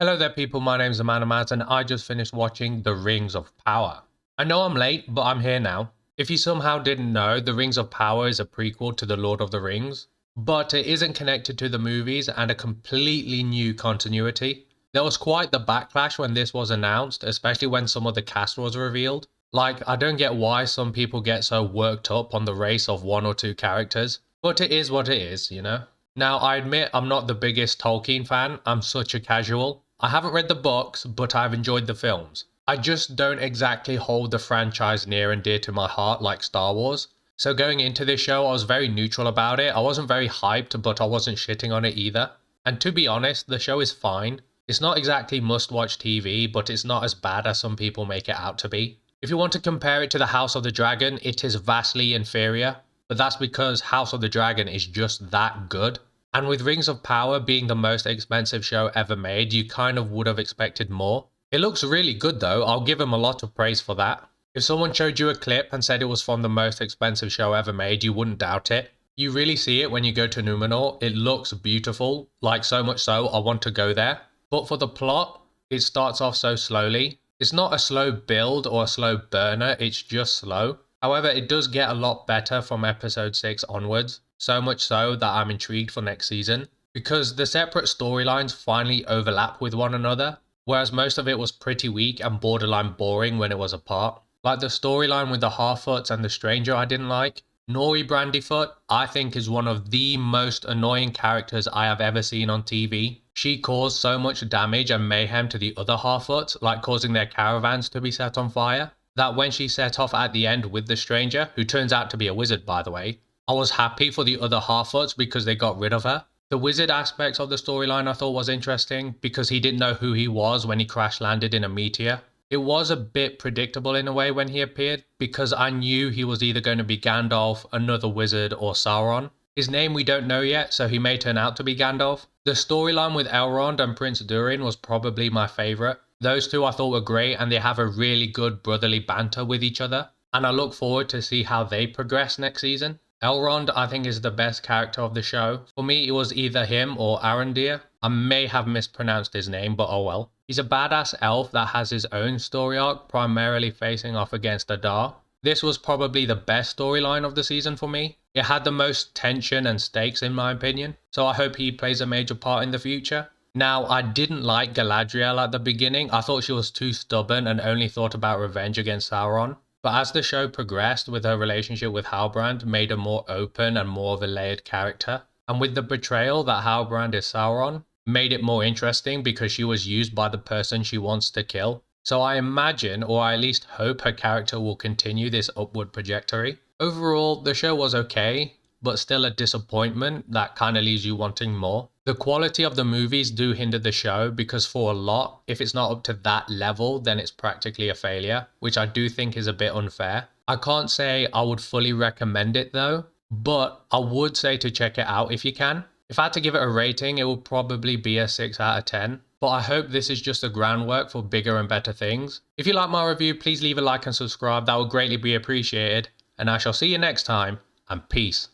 Hello there, people. My name's Amanda Maz, and I just finished watching The Rings of Power. I know I'm late, but I'm here now. If you somehow didn't know, The Rings of Power is a prequel to The Lord of the Rings, but it isn't connected to the movies and a completely new continuity. There was quite the backlash when this was announced, especially when some of the cast was revealed. Like, I don't get why some people get so worked up on the race of one or two characters, but it is what it is, you know? Now, I admit I'm not the biggest Tolkien fan, I'm such a casual. I haven't read the books, but I've enjoyed the films. I just don't exactly hold the franchise near and dear to my heart like Star Wars. So going into this show, I was very neutral about it. I wasn't very hyped, but I wasn't shitting on it either. And to be honest, the show is fine. It's not exactly must-watch TV, but it's not as bad as some people make it out to be. If you want to compare it to the House of the Dragon, it is vastly inferior, but that's because House of the Dragon is just that good. And with Rings of Power being the most expensive show ever made, you kind of would have expected more. It looks really good though, I'll give him a lot of praise for that. If someone showed you a clip and said it was from the most expensive show ever made, you wouldn't doubt it. You really see it when you go to Numenor. It looks beautiful, like so much so I want to go there. But for the plot, it starts off so slowly. It's not a slow build or a slow burner, it's just slow. However, it does get a lot better from episode 6 onwards. So much so that I'm intrigued for next season, because the separate storylines finally overlap with one another, whereas most of it was pretty weak and borderline boring when it was apart. Like the storyline with the Harfoots and the Stranger I didn't like. Nori Brandyfoot, I think, is one of the most annoying characters I have ever seen on TV. She caused so much damage and mayhem to the other Harfoots, like causing their caravans to be set on fire, that when she set off at the end with the Stranger, who turns out to be a wizard by the way, I was happy for the other Harfoots because they got rid of her. The wizard aspects of the storyline I thought was interesting because he didn't know who he was when he crash landed in a meteor. It was a bit predictable in a way when he appeared because I knew he was either going to be Gandalf, another wizard, or Sauron. His name we don't know yet, so he may turn out to be Gandalf. The storyline with Elrond and Prince Durin was probably my favourite. Those two I thought were great and they have a really good brotherly banter with each other. And I look forward to see how they progress next season. Elrond, I think, is the best character of the show. For me, it was either him or Arondir. I may have mispronounced his name, but oh well. He's a badass elf that has his own story arc, primarily facing off against Adar. This was probably the best storyline of the season for me. It had the most tension and stakes in my opinion, so I hope he plays a major part in the future. Now, I didn't like Galadriel at the beginning. I thought she was too stubborn and only thought about revenge against Sauron. But as the show progressed with her relationship with Halbrand, made her more open and more of a layered character. And with the betrayal that Halbrand is Sauron, made it more interesting because she was used by the person she wants to kill. So I imagine, or I at least hope, her character will continue this upward trajectory. Overall, the show was okay, but still a disappointment that kind of leaves you wanting more. The quality of the movies do hinder the show because for a lot, if it's not up to that level, then it's practically a failure, which I do think is a bit unfair. I can't say I would fully recommend it though, but I would say to check it out if you can. If I had to give it a rating, it would probably be a 6 out of 10. But I hope this is just the groundwork for bigger and better things. If you like my review, please leave a like and subscribe. That would greatly be appreciated. And I shall see you next time, and peace.